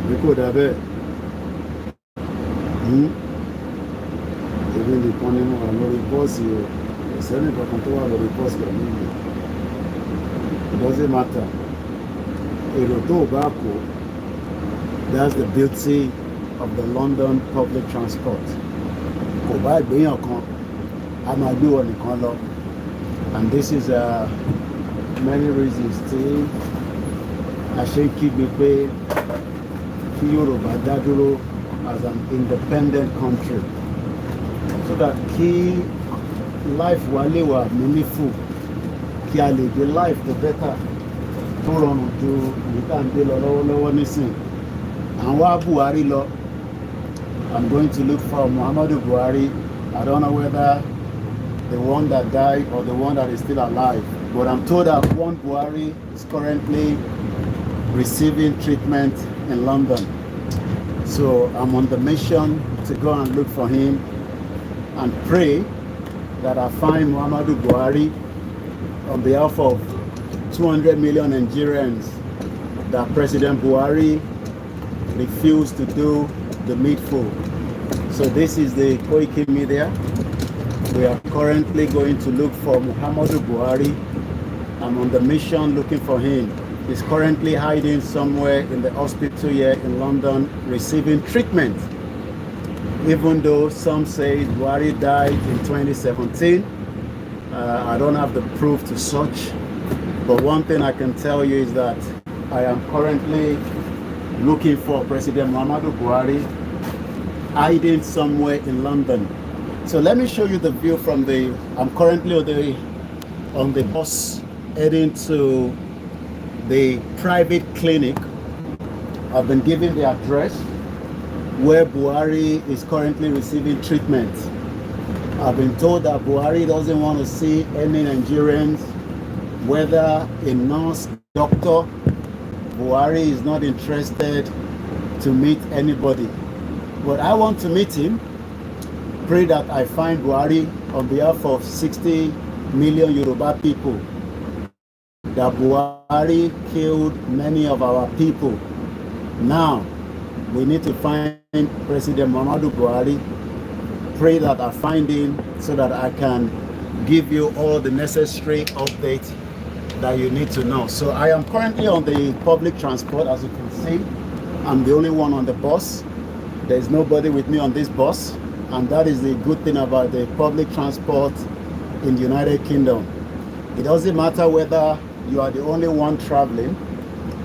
Because that even the point of no report you send it to control the report it doesn't matter. That's the beauty of the London public transport. And this is many reasons too. I should keep me pay Yoruba Daduro as an independent country, so that key life walewa meaningful, key the life the better. To run to you can do low anything. And what Buhari law, I'm going to look for Muhammadu Buhari. I don't know whether the one that died or the one that is still alive, but I'm told that one Buhari is currently receiving treatment in London. So I'm on the mission to go and look for him and pray that I find Muhammadu Buhari on behalf of 200 million Nigerians that President Buhari refused to do the needful. So this is the KOIKIMEDIA. We are currently going to look for Muhammadu Buhari. I'm on the mission looking for him. He's currently hiding somewhere in the hospital here in London receiving treatment. Even though some say Buhari died in 2017. I don't have the proof to such. But one thing I can tell you is that I am currently looking for President Muhammadu Buhari hiding somewhere in London. So let me show you the view from I'm currently on the bus heading to the private clinic. I've been given the address where Buhari is currently receiving treatment. I've been told that Buhari doesn't want to see any Nigerians, whether a nurse, doctor. Buhari is not interested to meet anybody. But I want to meet him. Pray that I find Buhari on behalf of 60 million Yoruba people. That Buhari killed many of our people. Now, we need to find President Muhammadu Buhari. Pray that I find him so that I can give you all the necessary updates that you need to know. So I am currently on the public transport, as you can see. I'm the only one on the bus. There's nobody with me on this bus. And that is the good thing about the public transport in the United Kingdom. It doesn't matter whether you are the only one traveling,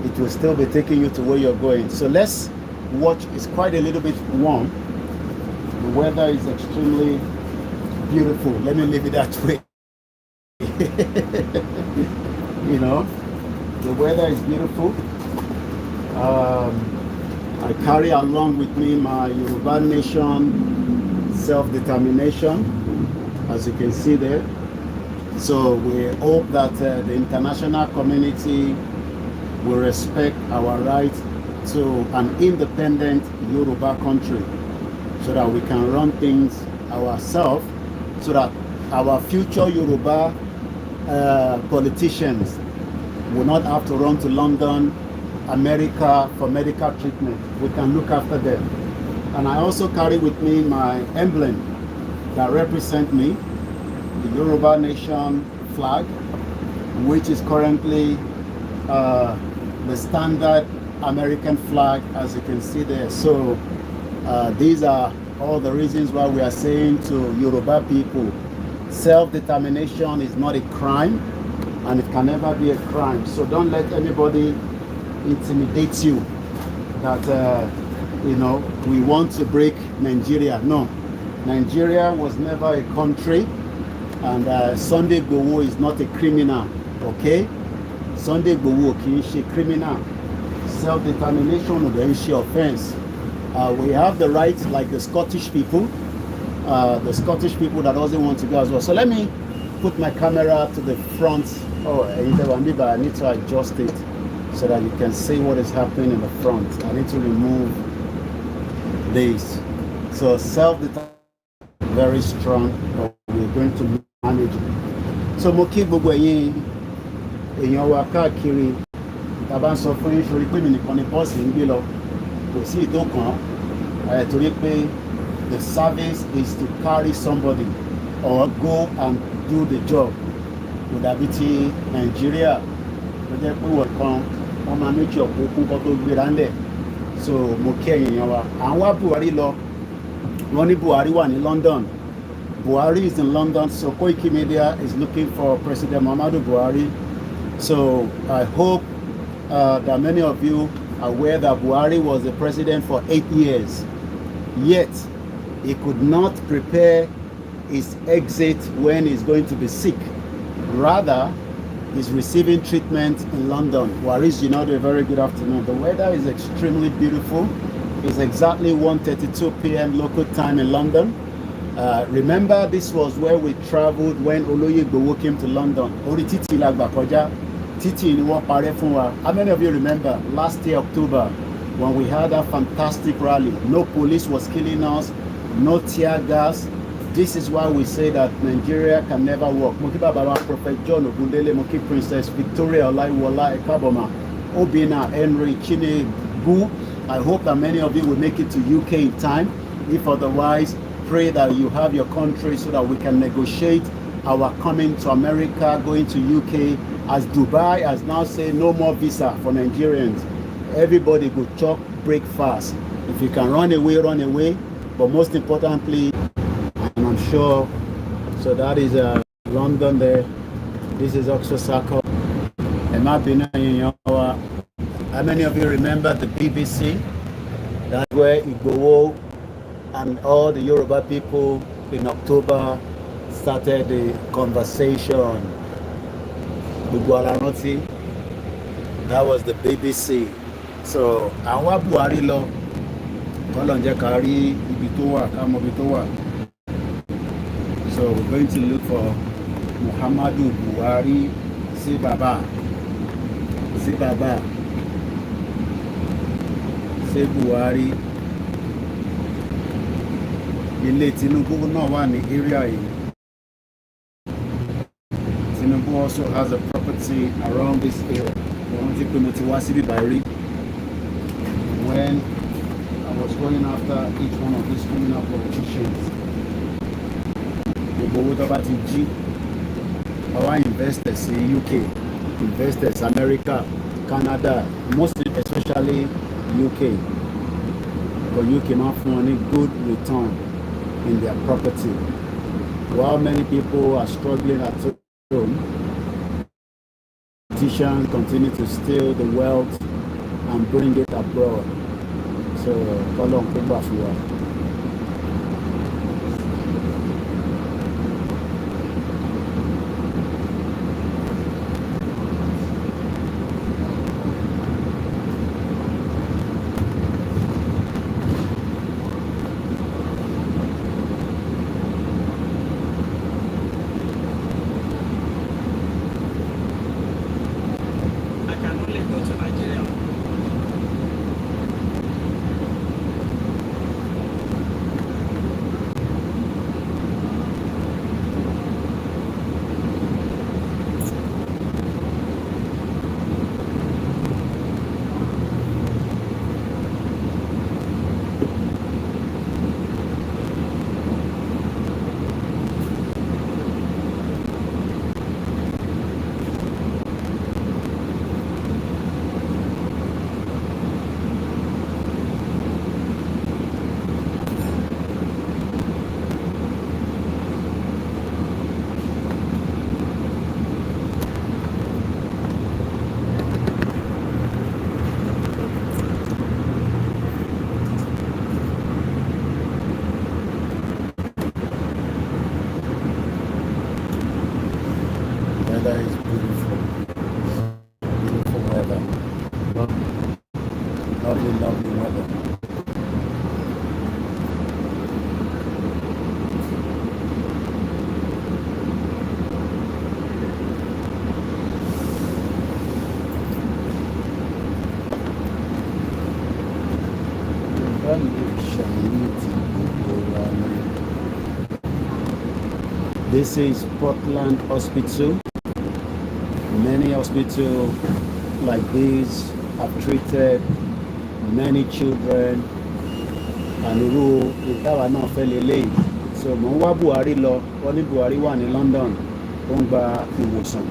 it will still be taking you to where you're going. So let's watch. It's quite a little bit warm. The weather is extremely beautiful. Let me leave it that way. You know, the weather is beautiful. I carry along with me my Yoruba Nation self-determination, as you can see there. So we hope that the international community will respect our right to an independent Yoruba country, so that we can run things ourselves, so that our future Yoruba politicians will not have to run to London, America for medical treatment. We can look after them. And I also carry with me my emblem that represents me, the Yoruba Nation flag, which is currently the standard American flag, as you can see there. So these are all the reasons why we are saying to Yoruba people, self-determination is not a crime, and it can never be a crime. So don't let anybody intimidate you that you know, we want to break Nigeria. No, Nigeria was never a country, and Sunday Igboho is not a criminal. Okay, Sunday Igboho is a criminal. Self-determination is the offense. We have the right, like the Scottish people that doesn't want to go as well. So let me put my camera to the front. Oh, I need to adjust it so that you can see what is happening in the front. I need to remove this. So self-determination very strong, but we're going to manage it. So mo kí gbogbo èèyàn wa káàkiri tá bá ń sọ fún yín sórí pé mi nìkan ni bọ́ọ̀sì ń gbé lọ. kò sí ìtò kan torí pé the service is to carry somebody or go and do the job. Kò dàbí ti Nàìjíríà ló jẹ́ pé wọ́n kan wọ́n máa méjì ọ̀pọ̀ okùn kan tó gbéra ńlẹ̀. So mo kí ẹ̀yin yan wa à ń wá Buhari lọ wọ́n ní Buhari wà ní London. Buhari is in London, so KOIKIMEDIA is looking for President Muhammadu Buhari. So I hope that many of you are aware that Buhari was the president for 8 years, yet he could not prepare his exit when he's going to be sick. Rather, he's receiving treatment in London. Buhari, you know, a very good afternoon. The weather is extremely beautiful. It's exactly 1:32 p.m. local time in London. Remember, this was where we traveled when Oloye Igboho came to London. Orí títì la gbà kọjá, títì ni wọ́n parẹ́ fún wa. How many of you remember last year October when we had a fantastic rally? No police was killing us, no tear gas. This is why we say that Nigeria can never work. Mo kí bàbá wa Prophet John Ogundele, mo kí Princess Victoria Olaiwola Ekaboma, Obina Henry Chinebu. I hope that many of you will make it to UK in time. If otherwise, pray that you have your country so that we can negotiate our coming to America, going to UK, as Dubai has now said no more visa for Nigerians. Everybody go chop breakfast. If you can run away, run away. But most importantly, and I'm sure, so that is London there. This is Oxosaka. How many of you remember the BBC? That's where Igboho and all the Yoruba people in October started the conversation. That was the BBC. So, àwọn Buhari lọ, kọ́lọ̀ jẹ́ ká rí ibi tó wà, ká mọ ibi tó wà. So, we're going to look for Muhammadu Buhari, sí bàbá, sí Buhari. Ilé Tinubu náà wà ní area yìí. Tinubu also has a property around this area. Wọ́n ti pè mo ti wá síbí báyìí. When I was going after each one of these criminal politicians, gbogbo owó tó bá ti jí, our investors in UK, investors America, Canada, mostly especially UK. But UK máa fún wọn ní good return in their property. While many people are struggling at home, politicians continue to steal the wealth and bring it abroad. So, Kolon Kubafua. Weather is beautiful. Beautiful weather. Lovely, lovely weather. This is Portland Hospital. Many hospitals like this have treated many children and irú ìtawà náà fẹ́ lélẹ́yìí. So mò ń wá Buhari lọ, wọ́n ní Buhari wà ní London ó ń gba ìwòsàn,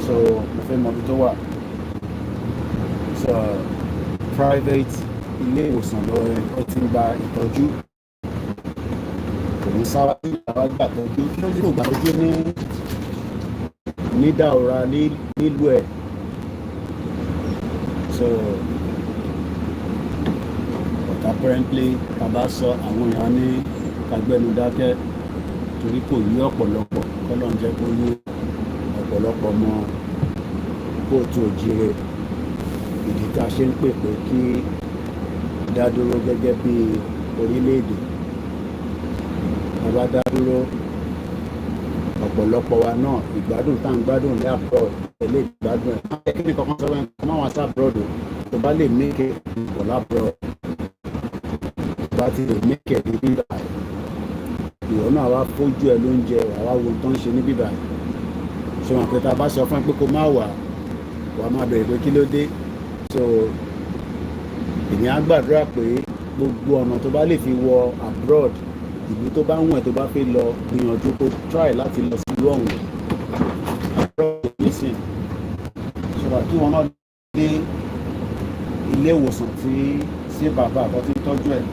so mo fẹ́ mọ ibi tó wà. So private ilé ìwòsàn lọ ó ti ń gba ìtọ́jú, òun sáwá gbà tọ́jú, kí ló dé kò gbà tọ́jú ní Daura nílùú ẹ̀. So but apparently bàbá sọ àwọn èèyàn ní kagbẹ́nu dákẹ́ torí kò yí ọ̀pọ̀lọpọ̀, kọ́lọ́ ń jẹ́ kó yí ọ̀pọ̀lọpọ̀ mọ kóòtù òjìrè. Ìdí tá a ṣe ń pè pé kí dádúró gẹ́gẹ́ bí orílẹ̀-èdè, bàbá dádúró ọ̀pọ̀lọpọ̀ wa náà ìgbádùn tá à ń gbádùn ní abroad tẹ̀lé ìgbádùn ẹ̀. Má kí ni kankan sọ wọn kọ́ máa wá sí abroad o, tó bá lè mékè pọ̀ lábroad, tó bá ti lè mékè ní bíbá ìwọ náà wá fojú ẹ lóúnjẹ àwa wo tó ń ṣe ní bíbá ṣe wọn pé tá a bá sọ fún ẹ pé kó má wà wàá máa bẹ̀rẹ̀ pé kí ló dé. So èmi á gbàdúrà pé gbogbo ọ̀nà tó bá lè fi wọ abroad, ìlú tó bá ń wọ̀n tó bá fẹ́ lọ gbìyànjú kó try láti lọ sí ìlú ọ̀hún abroad nísìn, ṣọlá kí wọn náà dé ilé ìwòsàn tí ṣé bàbá àbọ̀ tí ń tọ́jú ẹ̀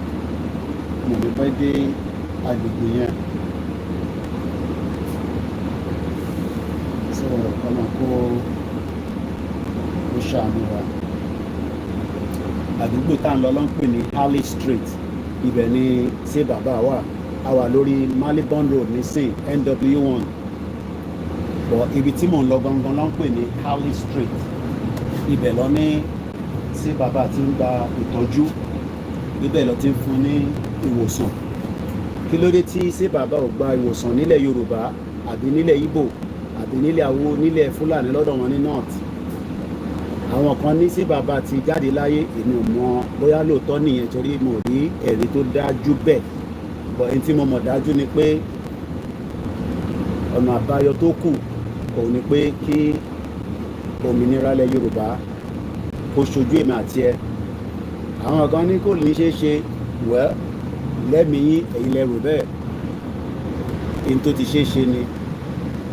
mo lè fẹ́ dé agbègbè yẹn. So ọ̀nà kó ṣàánú wa. Àdúgbò tá à ń lọ ló ń pè ní Harley Street, ibẹ̀ ni ṣé bàbá wà. A wà lórí Malibon Road nísìn NW1, but ibi tí mò ń lọ gangan ló ń pè ní Harley Street. Ibẹ̀ lọ ní ṣé bàbá ti ń gba ìtọ́jú, ibẹ̀ lọ ti ń fún ní ìwòsàn. Kí ló dé tí ṣé bàbá ò gba ìwòsàn nílẹ̀ Yorùbá àbí nílẹ̀ Ìgbò àbí nílẹ̀ Awo nílẹ̀ Fúlàní lọ́dọ̀ wọn ní North? Àwọn kan ní sí bàbá ti jáde láyé, èmi ò mọ bóyá lóòótọ́ nìyẹn torí mo rí ẹ̀rí tó dájú bẹ́ẹ̀, bọ̀ ẹni tí mo mọ̀ dájú ni pé ọ̀nà àbáyọ tó kù òun ni pé kí òmìnira ilẹ̀ Yorùbá kó ṣojú èmi àti ẹ. Àwọn kan ní kò ní ṣeé ṣe, wẹ́ lẹ́mìí ẹ̀yin lẹ́rù bẹ́ẹ̀, ẹni tó ti ṣeé ṣe ni,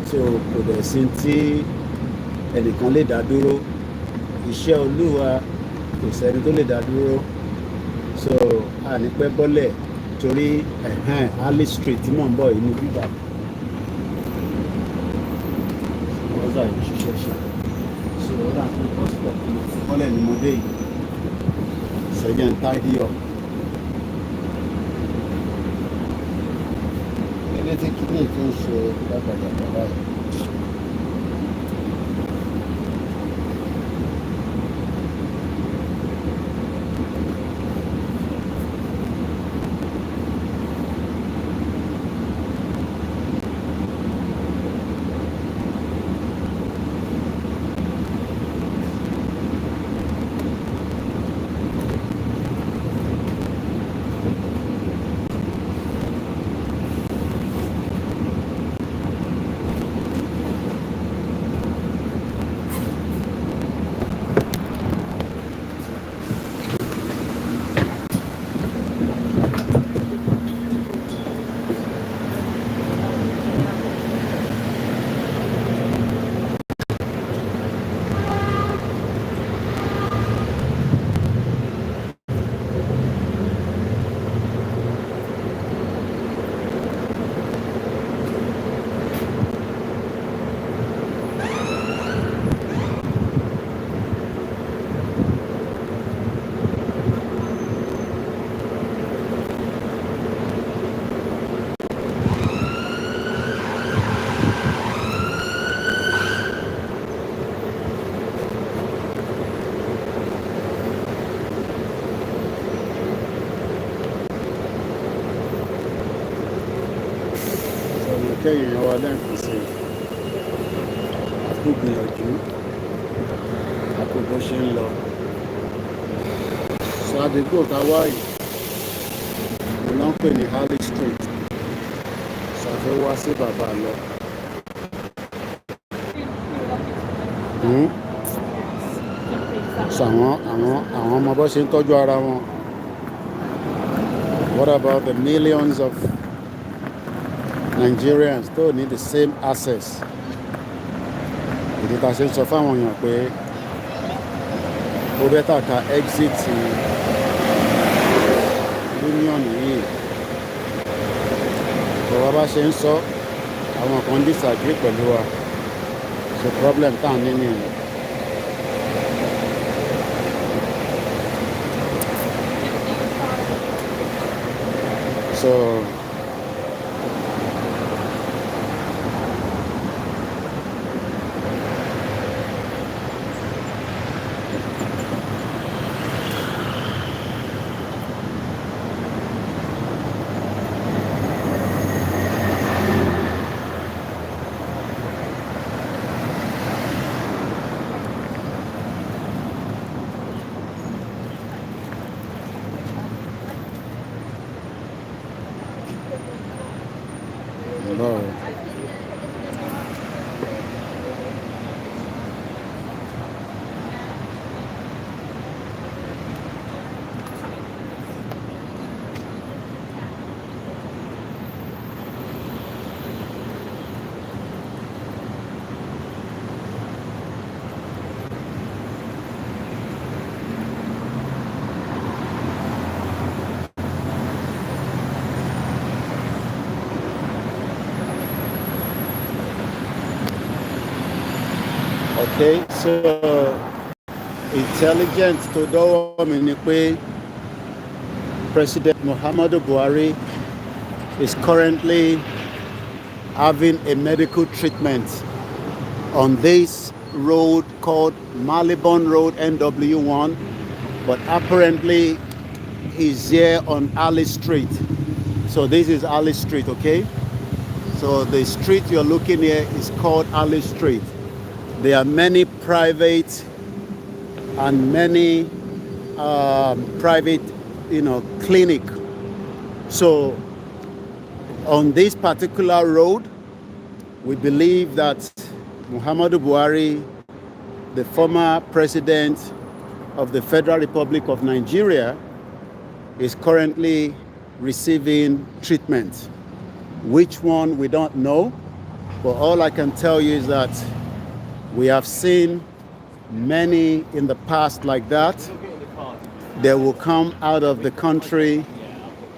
tí o kò dẹ̀ sí tí ẹnìkan lè dá dúró. Iṣẹ́ Olúwa kò sẹ́ni tó lè dá dúró. So a ní pẹ́ bọ́lẹ̀ torí Harley Street tí mò ń bọ̀ yìí ní bíbá ọ̀dà yìí ṣiṣẹ́ ṣe. So ọ̀dà tó pọ̀sítọ̀ bọ́lẹ̀ ní mo dé yìí ṣẹ́jẹ̀ ń tidy up. Ilé tí kìíní tó ń ṣe lágbàdàgbà báyìí. Kẹ́yìn wa lẹ́ǹkan sí àkógbìyànjú àkóbó ṣe ń lọ. So àdúgbò tá a wá yìí mo lọ ń pè ní Harley Street. Ṣàfẹ́ wá sí bàbá lọ. because àwọn ọmọ bó ṣe ń tọ́jú ara wọn. What about the millions of Nigerians tó need the same access? Ìdí tá a ṣe ń sọ fáwọn èèyàn pé ó bẹ́tà ká exit union yìí. Bọ̀wá bá ṣe ń sọ àwọn kan disagree pẹ̀lú wa. So problem tá à ń ní nìyẹn. So no. Okay, so intelligence tó dọ́wọ́ mi ni pé President Muhammadu Buhari is currently having a medical treatment on this road called Malibon Road NW1, but apparently he's here on Ali Street. So this is Ali Street, okay? So the street you're looking here is called Ali Street. There are many private and many private, clinic. So on this particular road, we believe that Muhammadu Buhari, the former president of the Federal Republic of Nigeria, is currently receiving treatment. Which one, we don't know, but all I can tell you is that we have seen many in the past like that. They will come out of the country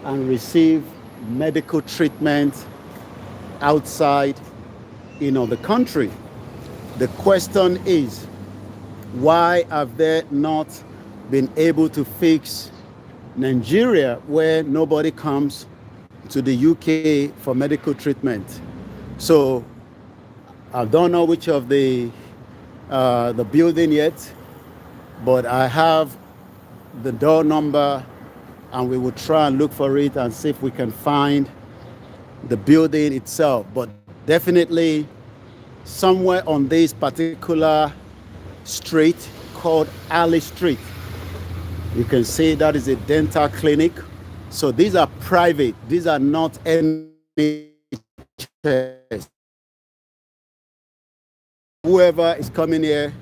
and receive medical treatment outside, the country. The question is, why have they not been able to fix Nigeria, where nobody comes to the UK for medical treatment? So I don't know which of the building yet, but I have the door number, and we will try and look for it and see if we can find the building itself. But definitely somewhere on this particular street called Ali Street, you can see that is a dental clinic. So these are private. These are not NHS. Whoever is coming here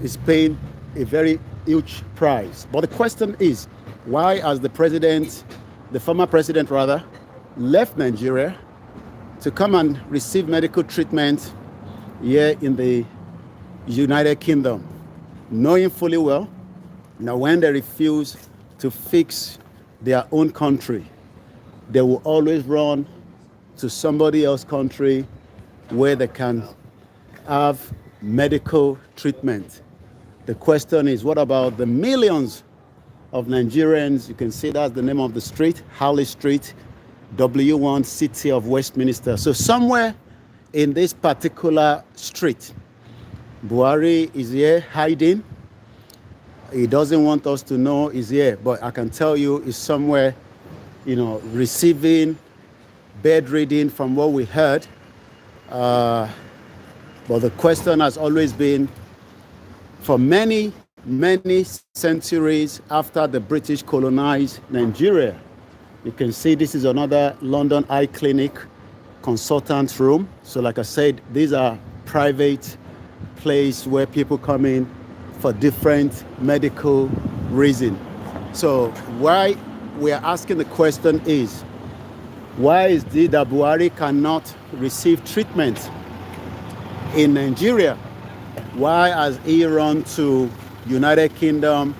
is paying a very huge price. But the question is, why has the former president rather, left Nigeria to come and receive medical treatment here in the United Kingdom, knowing fully well that when they refuse to fix their own country, they will always run to somebody else's country where they can have medical treatment. The question is, what about the millions of Nigerians? You can see that's the name of the street, Harley Street, W1, City of Westminster. So somewhere in this particular street, Buhari is here hiding. He doesn't want us to know he's here, but I can tell you he's somewhere, receiving bedridden from what we heard. But the question has always been, for many, many centuries after the British colonized Nigeria, you can see this is another London Eye Clinic consultant room. So like I said, these are private place where people come in for different medical reasons. So why we are asking the question is, why is it that Buhari cannot receive treatment in Nigeria? Why has he run to United Kingdom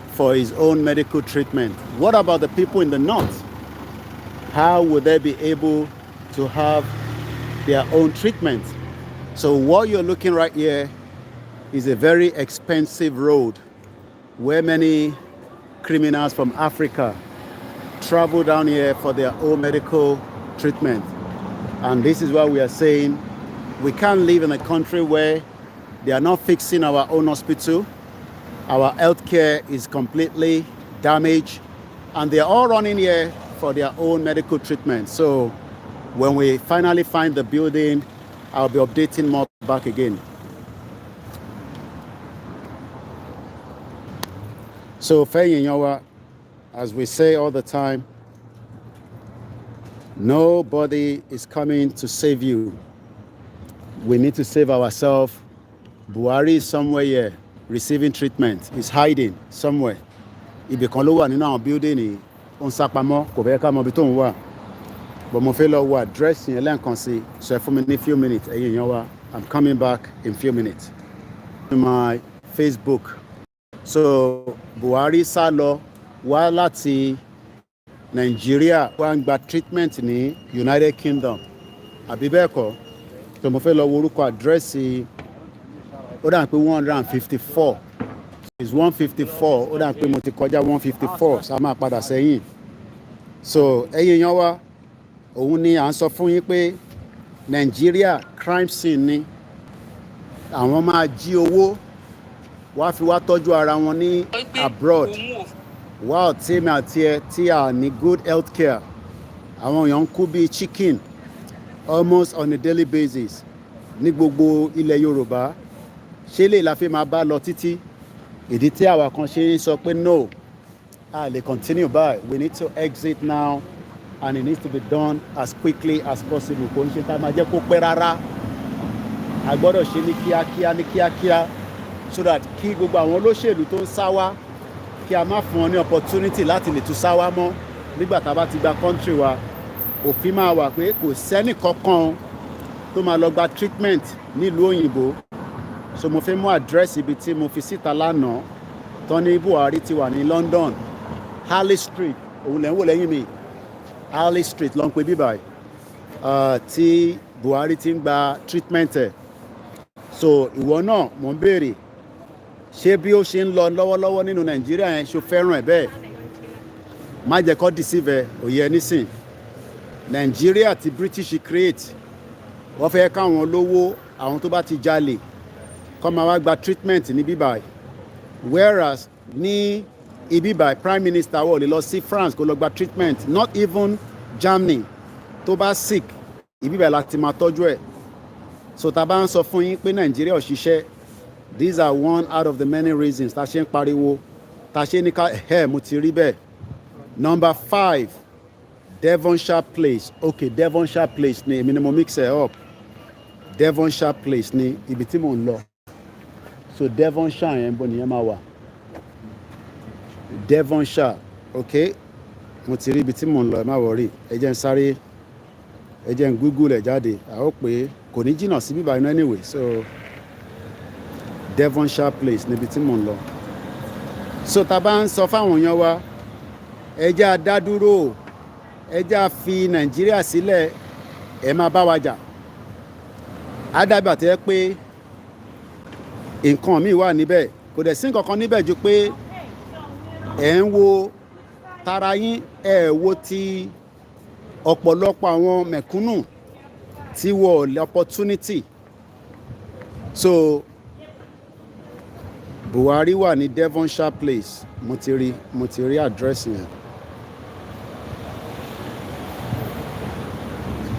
for his own medical treatment? What about the people in the north? How would they be able to have their own treatment? So what you're looking right here is a very expensive road where many criminals from Africa travel down here for their own medical treatment. And this is why we are saying we can't live in a country where they are not fixing our own hospital. Our healthcare is completely damaged, and they are all running here for their own medical treatment. So when we finally find the building, I'll be updating more back again. So as we say all the time, nobody is coming to save you. We need to save ourselves. Buhari is somewhere here receiving treatment. He's hiding somewhere. Ibi kan ló wà nínú àwọn building ni ó ń sápamọ́, kò fẹ́ ká mọ ibi tó ń wà. But mo fẹ́ lọ wo address yẹn lẹ́ẹ̀kan sí, so fún mi ní few minutes ẹ̀yin èèyàn wa. I'm coming back in few minutes. My Facebook. So Buhari sá lọ wá láti Nigeria wá ń gba treatment ní United Kingdom. Àbí bẹ́ẹ̀ kọ́? So mo fẹ́ lọ wo orúkọ àdírẹ́sì ó dà pé 154 is 154 ó dà pé mo ti kọjá 154 sá máa padà sẹ́yìn. So ẹ̀yin èèyàn wa, òun ni à ń sọ fún yín pé Nigeria crime scene ni àwọn máa jí owó wá fi wá tọ́jú ara wọn ní abroad. Wow, tèmi àti ẹ tí a ní good health care, àwọn èèyàn ń kú bíi chicken almost on a daily basis ní gbogbo ilẹ̀ Yorùbá. Ṣé lè la fi máa bá lọ títí? Ìdí tí àwa kan ṣe ń sọ pé no, a lè continue by. We need to exit now and it needs to be done as quickly as possible. Kò ń ṣe tá a máa jẹ́ kó pẹ́ rárá. A gbọ́dọ̀ ṣe ní kíákíá so that kí gbogbo àwọn olóṣèlú tó ń sá wá kí a má fún wọn ní opportunity láti lè tún sá wá mọ́ nígbà tá a bá ti gba country wa. Òfin máa wà pé kò sẹ́nì kankan tó máa lọ gba treatment nílùú òyìnbó. So mo fẹ́ mú address ibi tí mo fi síta lánàá tán ní Buhari ti wà ní London, Harley Street, òun lẹ́ ń wò lẹ́yìn mi, Harley Street ló ń pè bíbáyìí tí Buhari ti ń gba treatment ẹ̀. So ìwọ náà mo ń béèrè, ṣé bí ó ṣe ń lọ lọ́wọ́lọ́wọ́ nínú Nàìjíríà yẹn ṣó fẹ́ràn ẹ̀ bẹ́ẹ̀? Má jẹ́ kó deceive ẹ, òye ẹ nísìn. Nàìjíríà tí British create, wọ́n fẹ́ káwọn olówó àwọn tó bá ti jalè kó máa wá gba treatment ní bíbáyìí, whereas ní ibíbáyìí prime minister wọ̀ lè lọ sí France kó lọ gba treatment, not even Germany. Tó bá sick ibíbáyìí láti máa tọ́jú ẹ̀. So tá a bá ń sọ fún yín pé Nàìjíríà ò ṣiṣẹ́, these are one out of the many reasons tá a ṣe ń pariwo, tá a ṣe ní ká mo ti rí bẹ́ẹ̀. Number 5, Devonshire Place. Okay, Devonshire Place ni èmi ni mo mix it up. Devonshire Place ni ibi tí mò ń lọ. So Devonshire yẹn bó nìyẹn máa wà. Devonshire, okay, mo ti rí ibi tí mò ń lọ, ẹ má worry. Ẹ jẹ́ n Google ẹ̀ jáde. A ó pé kò ní jìnnà sí bíbá inú anyway. So Devonshire Place níbi tí mò ń lọ. So tá a bá ń sọ fáwọn èèyàn wa, ẹ jẹ́ á dá dúró, ẹ jẹ́ á fi Nàìjíríà sílẹ̀, ẹ máa bá wa jà. Á dàbí àtẹ́ pé nǹkan míì wà níbẹ̀, kò dẹ̀ sí nǹkan kan níbẹ̀ ju pé ẹ̀ ń wo tara yín, ẹ̀ wo ti ọ̀pọ̀lọpọ̀ àwọn mẹ̀kúnnù tí wọ́n opportunity. So Buhari wà ní Devonshire Place, mo ti rí address yẹn.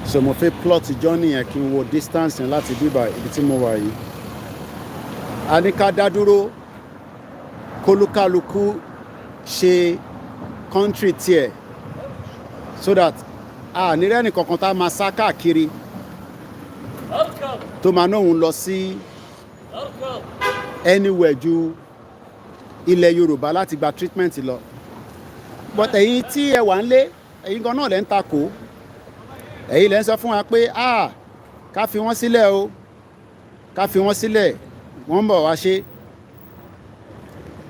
So mo fẹ́ plot journey yẹn kí n wo distance yẹn láti bíbá ibi tí mo wà yìí. A ní ká dá dúró, kólúkálukú ṣe country tiẹ̀ so that a ní rẹ́ni kankan tá a máa sá káàkiri tó máa náà ń lọ sí anywhere ju ilẹ̀ Yorùbá láti gba treatment lọ. But ẹ̀yin tí ẹ wà ń lé, ẹ̀yin gan náà lẹ́ ń takò, ẹ̀yin lẹ́ ń sọ fún wa pé ká fi wọ́n sílẹ̀ o, ká fi wọ́n sílẹ̀, wọ́n ń bọ̀ wá ṣe.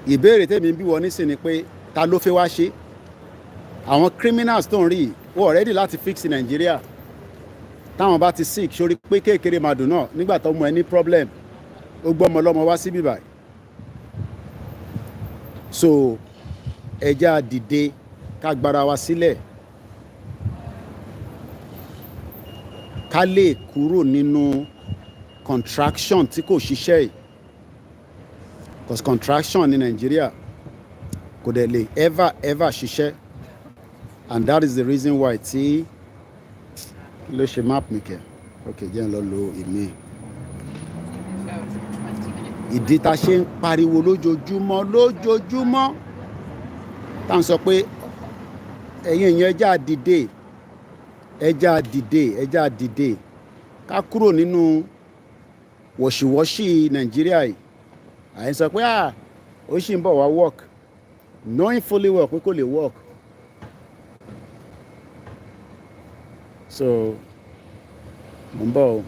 Ìbéèrè tèmi bí wọ́n nísìn ni pé ta ló fẹ́ wá ṣe? Àwọn criminals tó ń rí wọ́n ready láti fix Nàìjíríà. Táwọn bá ti sick sórí pé kékeré máa dùn náà nígbà tó mú ẹ ní problem ó gbọ́ ọmọ ọlọ́mọ wá síbí báyìí. So ẹja dìde ká gbára wa sílẹ̀ ká lè kúrò nínú contraction tí kò ṣiṣẹ́ yìí, because contraction ní Nàìjíríà kò dẹ̀ lè ever ṣiṣẹ́, and that is the reason why tí ló ṣe map mi kẹ ok jẹ́ n lọ lo ìmí. Ìdí tá ṣe ń pariwo lójoojúmọ́ tá ń sọ pé ẹ̀yin èèyàn ẹja dìde ká kúrò nínú wọ̀ṣìwọ́ṣì Nàìjíríà yìí. àyìn sọ pé ó ṣì ń bọ̀ wá work, knowing fully well pé kò lè work. So mo ń bọ̀ o.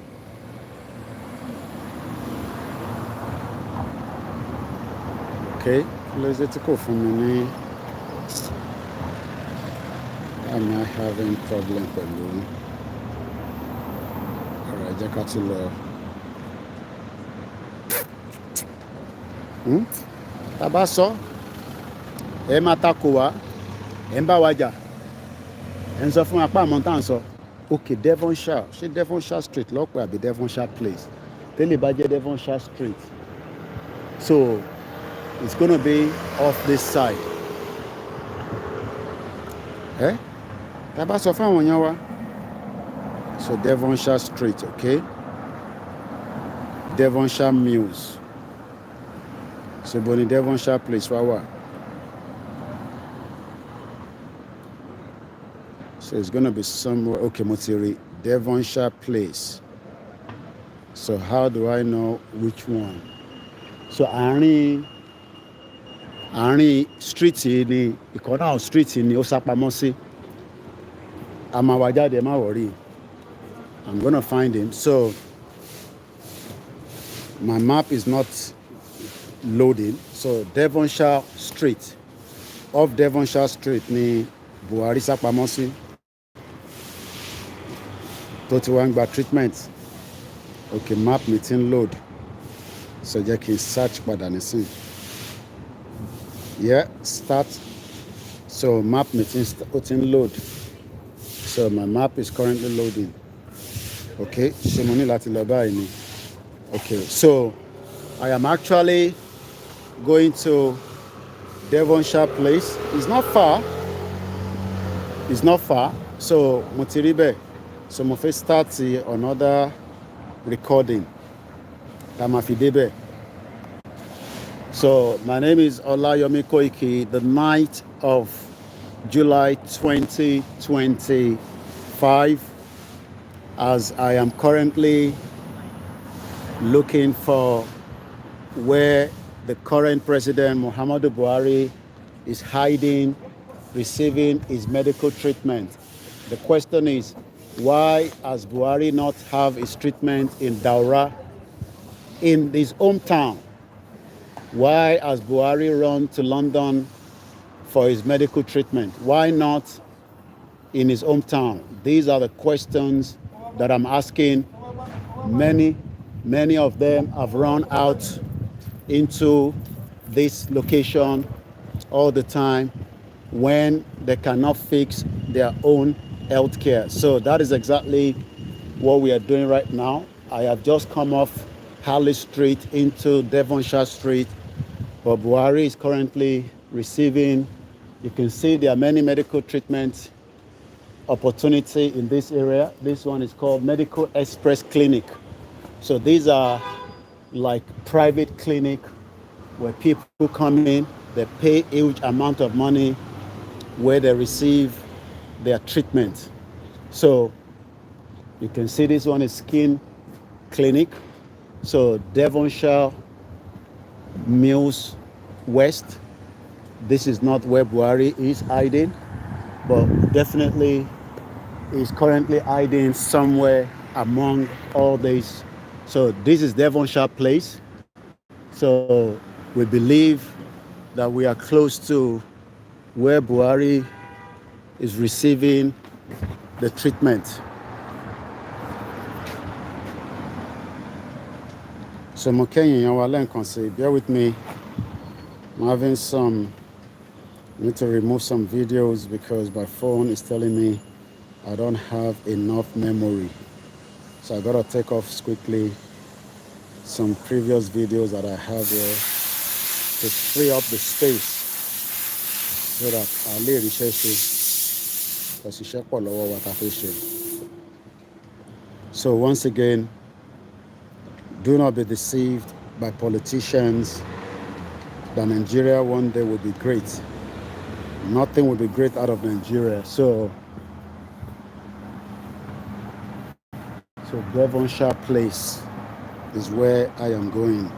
Okay, lóṣè tí kò fún mi ní am I having problem pẹ̀lú ọ̀rọ̀ ẹ̀jẹ̀ ká tún lọ. Tá bá sọ ẹ máa takò wá, ẹ ń bá wa jà, ẹ ń sọ fún apá àmọ́ tá à ń sọ. Okay, Devonshire, ṣé Devonshire Street lọ́pẹ́ àbí Devonshire Place? Tẹ́lẹ̀ bá jẹ́ Devonshire Street, so it's gonna be off this side. Tá bá sọ fún àwọn èèyàn wa, so Devonshire Street, okay? Devonshire Mills. So bo ni Devonshire Place wá wà. So it's gonna be somewhere. Okay, mo ti rí Devonshire Place. So how do I know which one? So àárín street yìí ni ìkọ́nà street yìí ni ó sápamọ́ sí. A máa wá jáde, má worry. I'm gonna find him. So my map is not loading. So Devonshire Street, off Devonshire Street ni Buhari sápamọ́ sí tó ti wá ń gba treatment. Okay, map mi ti ń load, so jẹ́ kí n search padà nísìn. Yeah, start. So map mi ti ń load. So my map is currently loading. Okay, ṣé mo ní láti lọ báyìí ni? Okay, so I am actually going to Devonshire Place. It's not far. So mo ti rí bẹ́ẹ̀. So mo fẹ́ start another recording. Tá máa fi débẹ̀. So my name is Olayomi Koiki. The night of July 2025, as I am currently looking for where the current president Muhammadu Buhari is hiding, receiving his medical treatment. The question is, why has Buhari not have his treatment in Daura, in his hometown? Why has Buhari run to London for his medical treatment? Why not in his hometown? These are the questions that I'm asking. Many of them have run out into this location all the time when they cannot fix their own healthcare. So that is exactly what we are doing right now. I have just come off Harley Street into Devonshire Street, but Buhari is currently receiving. You can see there are many medical treatment opportunity in this area. This one is called Medical Express Clinic. So these are like private clinic where people come in, they pay a huge amount of money where they receive their treatment. So you can see this one is skin clinic. So Devonshire Mills West. This is not where Buhari is hiding, but definitely is currently hiding somewhere among all these. So this is Devonshire Place. So we believe that we are close to where Buhari is receiving the treatment. So bear with me. I'm having some, I need to remove some videos because my phone is telling me I don't have enough memory. So I gotta take off quickly some previous videos that I have here to free up the space so that I'll lay research. So once again, do not be deceived by politicians that Nigeria one day will be great. Nothing will be great out of Nigeria. So Devonshire Place is where I am going.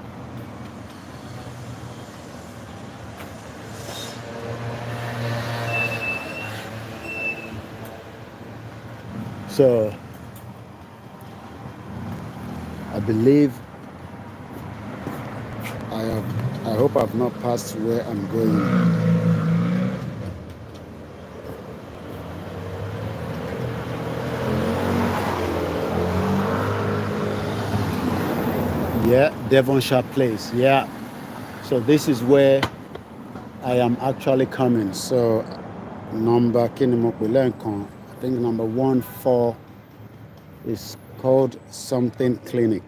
So I believe I hope I've not passed where I'm going. Yeah, Devonshire Place. Yeah. So this is where I am actually coming. So number I think number 14 is called something clinic.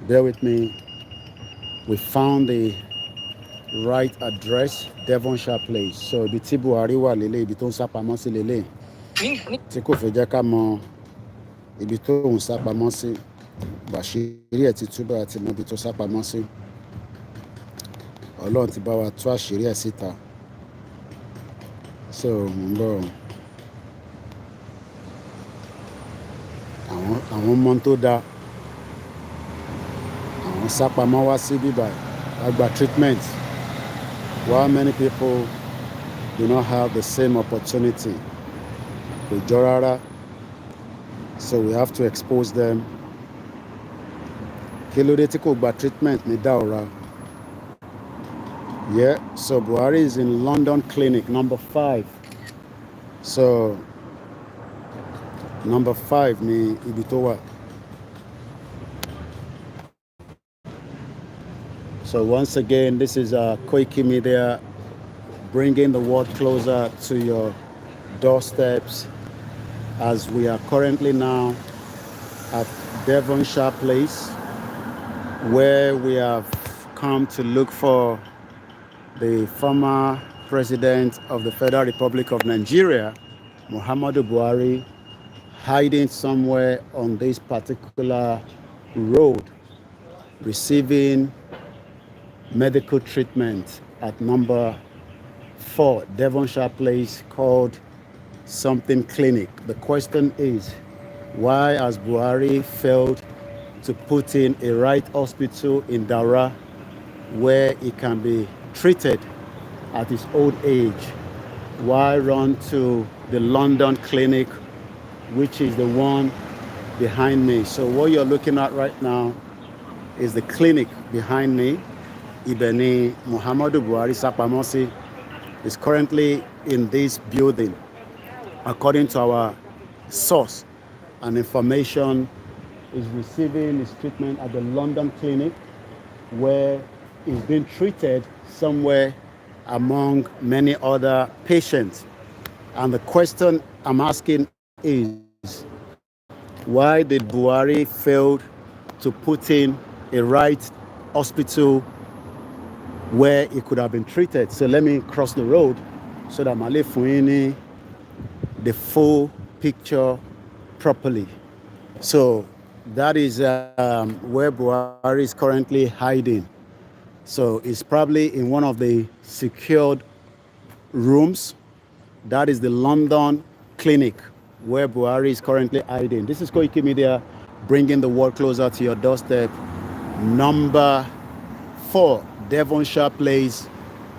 Bear with me. We found the right address, Devonshire Place. So ibi tí Buhari wà lélẹ̀, ibi tó ń sá pamọ́ sí lélẹ̀. Tí kò fẹ́ jẹ́ ká mọ ibi tó ń sá pamọ́ sí. Bàṣírí ẹ̀ ti túbọ̀ àti mọ ibi tó sá pamọ́ sí. Ọlọ́run ti bá wa tú àṣírí ẹ̀ síta. So àwọn ọmọ tó dáa. Àwọn sá pamọ́ wá sí bíbá àgbà treatment. While many people do not have the same opportunity. Kò jọ rárá. So we have to expose them. Kí ló dé tí kò gba treatment ní Daura? Yeah, so Buhari is in London Clinic, number 5. So number 5 ni ibi tó wà. So once again, this is KOIKIMEDIA bringing the world closer to your doorsteps as we are currently now at Devonshire Place, where we have come to look for the former president of the Federal Republic of Nigeria, Muhammadu Buhari, hiding somewhere on this particular road, receiving medical treatment at number 4, Devonshire Place, called something clinic. The question is, why has Buhari failed to put in a right hospital in Daura where he can be treated at his old age? Why run to the London Clinic, which is the one behind me? So what you're looking at right now is the clinic behind me. Ibeni Muhammadu Buhari Sapamosi is currently in this building. According to our source and information, is receiving his treatment at the London Clinic, where he's been treated somewhere among many other patients. And the question I'm asking is, why did Buhari fail to put in a right hospital where he could have been treated? So let me cross the road so that Male Fuini the full picture properly. So that is where Buhari is currently hiding. So it's probably in one of the secured rooms. That is the London Clinic where Buhari is currently hiding. This is KOIKIMEDIA bringing the world closer to your doorstep Number 4, Devonshire Place,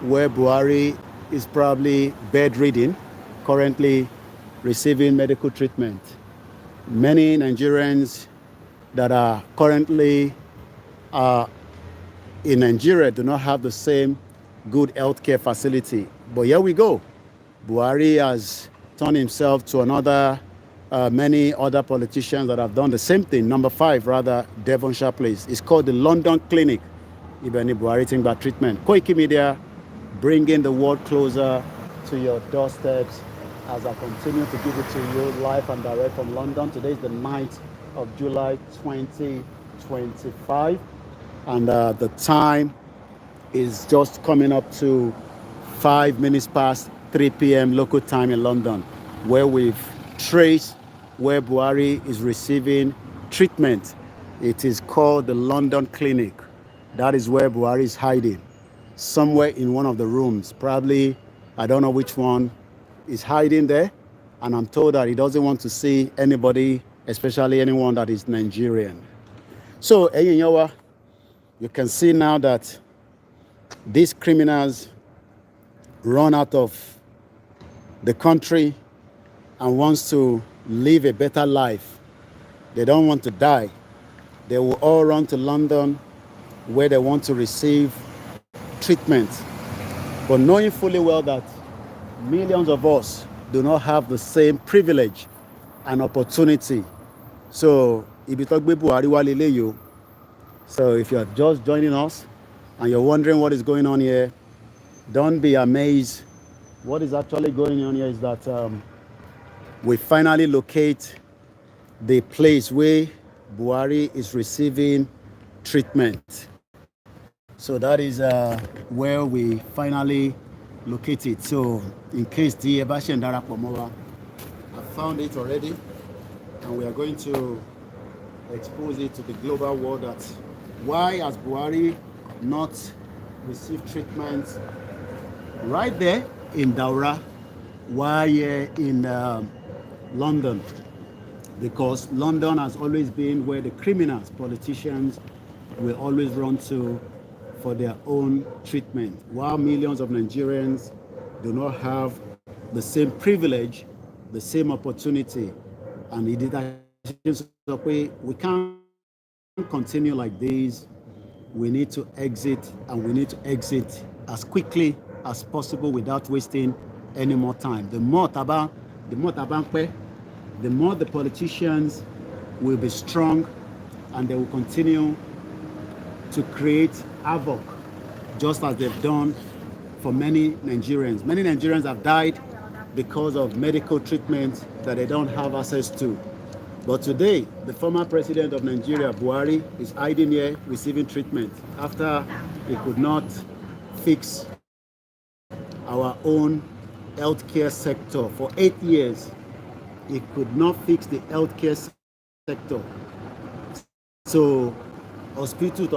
where Buhari is probably bedridden, currently receiving medical treatment. Many Nigerians that are currently in Nigeria do not have the same good healthcare facility. But here we go. Buhari has turned himself to many other politicians that have done the same thing. Number 5, rather, Devonshire Place. It's called the London Clinic. Ibeni Buhari think about treatment. KOIKIMEDIA, bringing the world closer to your doorsteps as I continue to give it to you live and direct from London. Today is the 9th of July 2025, and the time is just coming up to 5 minutes past 3 p.m. local time in London, where we've traced where Buhari is receiving treatment. It is called the London Clinic. That is where Buhari is hiding, somewhere in one of the rooms. Probably, I don't know which one is hiding there, and I'm told that he doesn't want to see anybody, especially anyone that is Nigerian. So, you can see now that these criminals run out of the country and wants to live a better life. They don't want to die. They will all run to London where they want to receive treatment. But knowing fully well that millions of us do not have the same privilege and opportunity. So if you're just joining us and you're wondering what is going on here, don't be amazed. What is actually going on here is that we finally locate the place where Buhari is receiving treatment. So that is where we finally locate it. So in case the Ebashen Darapomowa, I found it already, and we are going to expose it to the global world that why has Buhari not received treatment right there in Daura, why here in London? Because London has always been where the criminals, politicians will always run to for their own treatment, while millions of Nigerians do not have the same privilege, the same opportunity. And we can't continue like this. We need to exit, and we need to exit as quickly as possible without wasting any more time. The more the more the politicians will be strong, and they will continue to create havoc, just as they've done for many Nigerians. Many Nigerians have died because of medical treatment that they don't have access to. But today, the former president of Nigeria, Buhari, is hiding here receiving treatment after he could not fix our own healthcare sector. For 8 years, he could not fix the healthcare sector. So, hospital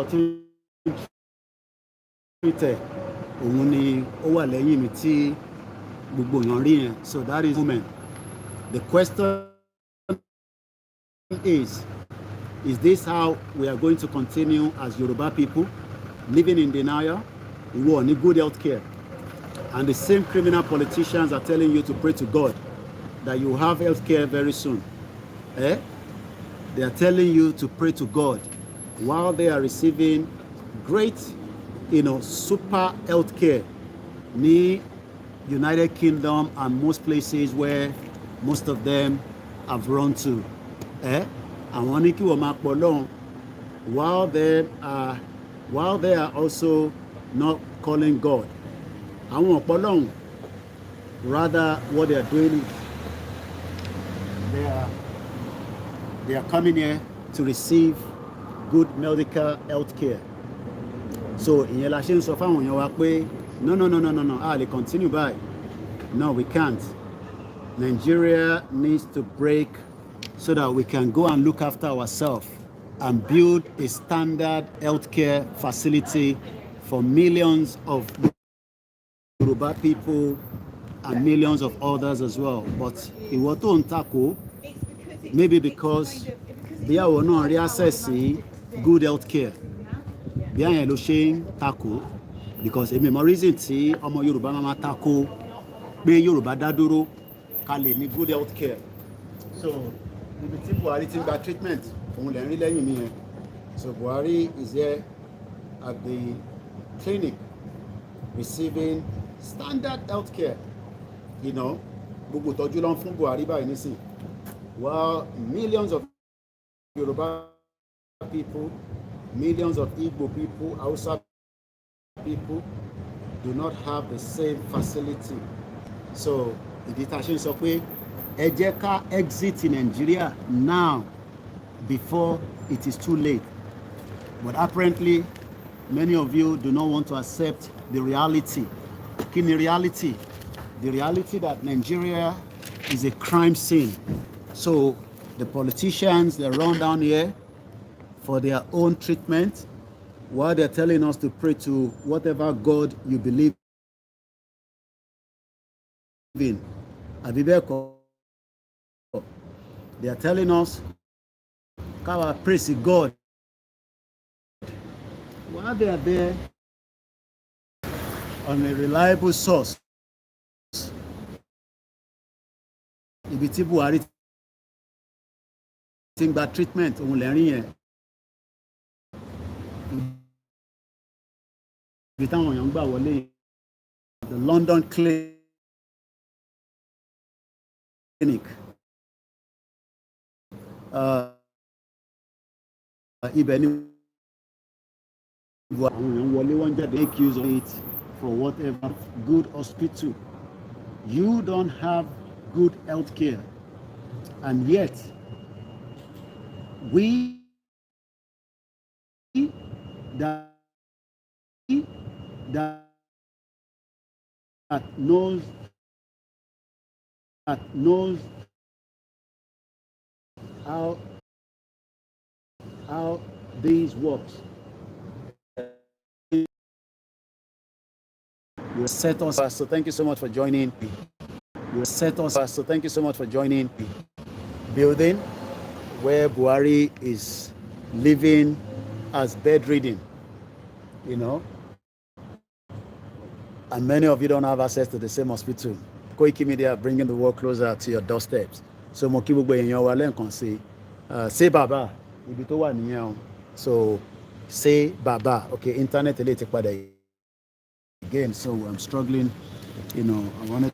so that is moment. The question is this how we are going to continue as Yoruba people, living in denial? We want good health care, and the same criminal politicians are telling you to pray to God that you have health care very soon. They are telling you to pray to God while they are receiving great, super health care in the United Kingdom and most places where most of them have run to. While they are also not calling God. Rather, what they are doing is they are coming here to receive good medical health care. So in relation so far, no, they continue by. No, we can't. Nigeria needs to break so that we can go and look after ourselves and build a standard healthcare facility for millions of Yoruba people and millions of others as well. But in what on tackle, maybe because they are not accessing good healthcare. bí àyàn ló ṣe ń takò because èmi mọ reason tí ọmọ Yorùbá máa takò pé Yorùbá dá dúró ká lè ní good health care. So ibi tí Buhari ti ń gba treatment òun lè ń rí lẹ́yìn mi yẹn. So Buhari is here at the clinic receiving standard health care. You know, gbogbo ìtọ́jú ló ń fún Buhari báyìí nísìn. While millions of Yoruba people, millions of Igbo people, Hausa people do not have the same facility. So ìdí tá a ṣe ń sọ pé ẹ jẹ́ ká exit Nigeria now before it is too late. But apparently many of you do not want to accept the reality. Kí ni reality? The reality that Nigeria is a crime scene. So the politicians, they run down here for their own treatment while they're telling us to pray to whatever God you believe in. Abibeko, they are telling us ká praise God while they are there on a reliable source. Ibi tí Buhari ti ń gba treatment òun lẹ́rìn yẹn. Ibi táwọn èèyàn ń gbà wọlé the London clinic. Ibẹ̀ ni àwọn èèyàn wọlé wọ́n jáde make use of it for whatever good hospital. You don't have good health care, and yet we that knows how this works. You set us, so thank you so much for joining. You set us, so thank you so much for joining the building where Buhari is living as bedridden, you know, and many of you don't have access to the same hospital. KOIKIMEDIA bringing the world closer to your doorsteps. So mo kí gbogbo èèyàn wa lẹ́ẹ̀kan sí say baba ibi tó wà nìyẹn o. So say baba, okay, internet eléyìí ti padà again, so I'm struggling, you know, I wanted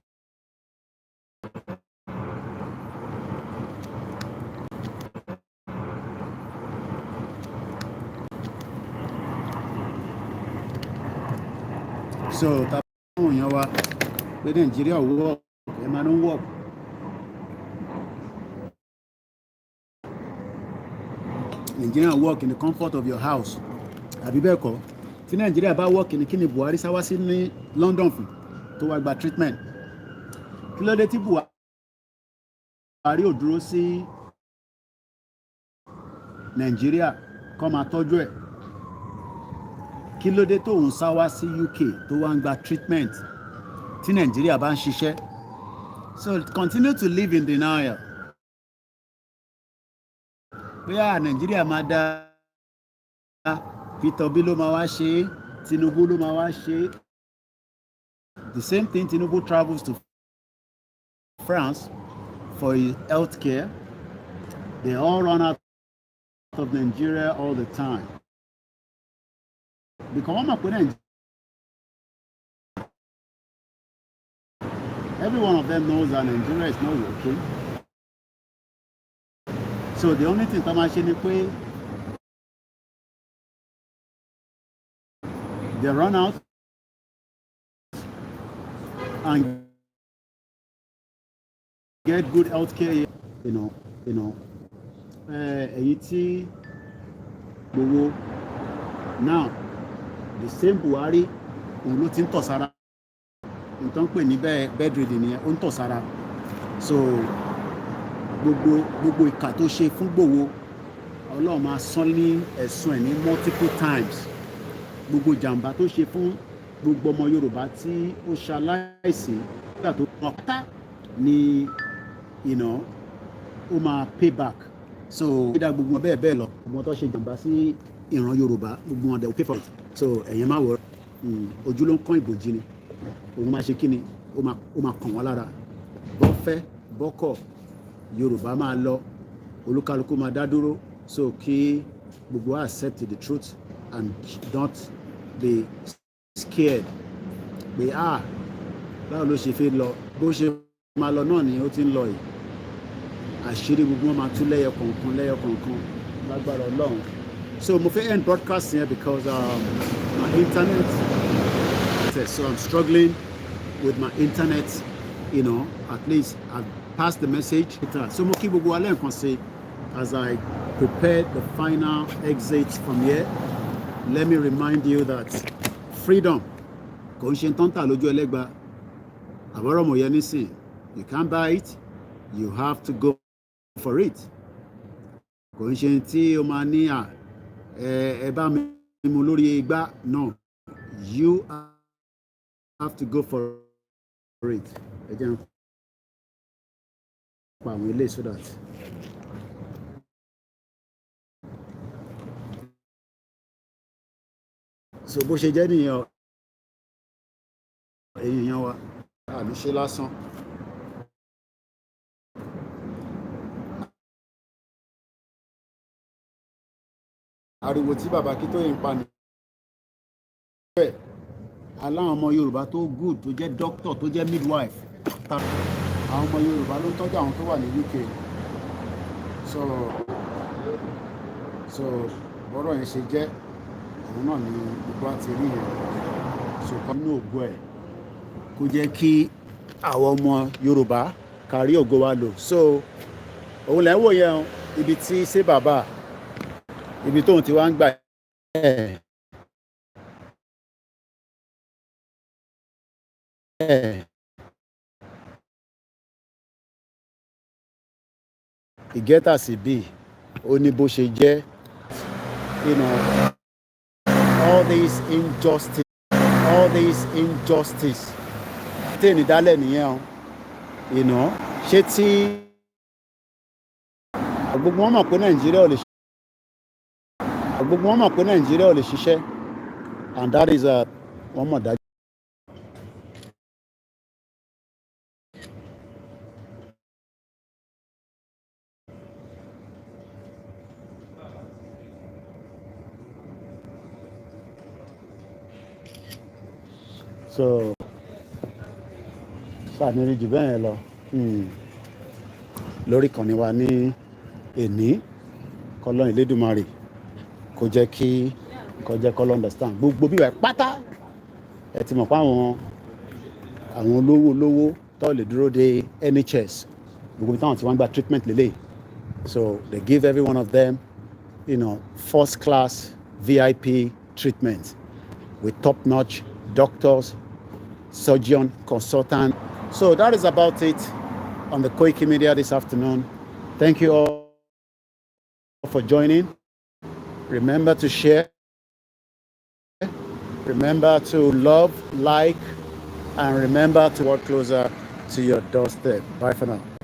so táwọn èèyàn wa pé Nàìjíríà work ẹ máa ń work. Nigeria work in the comfort of your house. Àbí bẹ́ẹ̀ kọ́ tí Nàìjíríà bá work ní kí ni Buhari sá wá sí ní London fún tó wá gba treatment. Kí ló dé tí Buhari ò dúró sí Nàìjíríà kó máa tọ́jú ẹ̀? Kí ló dé tóun sá wá sí UK tó wá ń gba treatment tí Nàìjíríà bá ń ṣiṣẹ́? So continue to live in denial. Bóyá Nàìjíríà máa dá Peter Obi ló máa wá ṣe, Tinubu ló máa wá ṣe. The same thing, Tinubu travels to France for his health care. They all run out of Nigeria all the time. Because wọ́n mọ̀ pé Nàìjíríà, every one of them knows that Nigeria is not working. So the only thing tá máa ṣe ni pé they run out and get good health care, you know. Èyí tí gbowó now the same Buhari òun ló ti ń tọ̀ sára nǹkan pè ní bedridden nìyẹn ó ń tọ̀ sára. So gbogbo ìkà tó ṣe fún Gbowó Ọlọ́run máa san ní ẹ̀sùn ẹ̀ ní multiple times. Gbogbo jàǹbá tó ṣe fún gbogbo ọmọ Yorùbá tí ó ṣaláìsí nígbà tó wọn pátá ni ó máa pay back. So ìdá gbogbo bẹ́ẹ̀ lọ ọmọ tó ṣe jàǹbá sí ìran Yorùbá gbogbo wọn dẹ̀ will pay for it so ẹ̀yin máa wọ̀ ojú ló ń kán ìbòjì ni òun máa ṣe kí ni ó máa kàn wọ́n lára bọ́ fẹ́ bọ́kọ̀ Yorùbá máa lọ olúkálukú máa dá dúró so kí gbogbo wa accept the truth and don't be scared pé báwo ló ṣe fẹ́ lọ bó ṣe máa lọ náà ni ó ti ń lọ yìí àṣírí gbogbo wọn máa tú lẹ́yọ kọ̀ọ̀kan lágbára Ọlọ́run so mo fẹ́ end broadcast yẹn because my internet so I'm struggling with my internet at least I've passed the message so mo kí gbogbo wa lẹ́ẹ̀kan sí as I prepare the final exit from here let me remind you that freedom kò ń ṣe tán tà lójú ẹlẹ́gba àbọ̀rọ̀ mọ̀ yẹn nísìn you can't buy it you have to go for it kò ń ṣe tí o máa ní ẹ bá mi mu lórí igbá no you have to go for it ẹ jẹ́ n pa àwọn ilé so that so bó ṣe jẹ́ nìyẹn èèyàn wa àbí ṣe lásán. ariwo tí bàbá Akíntóyè ń pa ní bẹ́ẹ̀ aláwọn ọmọ Yorùbá tó good tó jẹ́ doctor tó jẹ́ midwife àwọn ọmọ Yorùbá ló ń tọ́jú àwọn tó wà ní UK so bọ́rọ̀ yẹn ṣe jẹ́ àwọn náà ni gbogbo àti rí yẹn so kọ́ nínú ògo ẹ̀ kó jẹ́ kí àwọn ọmọ Yorùbá kárí ògo wa lò so òun lẹ́ ń wò yẹn ibi tí ṣé bàbá ibi tóun ti wá ń gbà ìgẹ́tà sí bí ó ní bó ṣe jẹ́ all this injustice tí ènì dálẹ̀ nìyẹn ṣé tí gbogbo wọn mọ̀ pé Nàìjíríà ò lè ṣiṣẹ́ and that is wọ́n mọ̀ dájú. so sàmìrì jù bẹ́ẹ̀ lọ lórí kan ní wa ní èní kọlọ́n Elédùmarè kó jẹ́ kí understand gbogbo bíbẹ̀ pátá ẹ ti mọ̀ pé àwọn olówó tó lè dúró de NHS gbogbo bí táwọn ti wọ́n gba treatment lélẹ̀ so they give every one of them first class VIP treatment with top-notch doctors, surgeon, consultant. So that is about it on the Koiki Media this afternoon. Thank you all for joining. Remember to share. Remember to love, like, and remember to walk closer to your doorstep. Bye for now.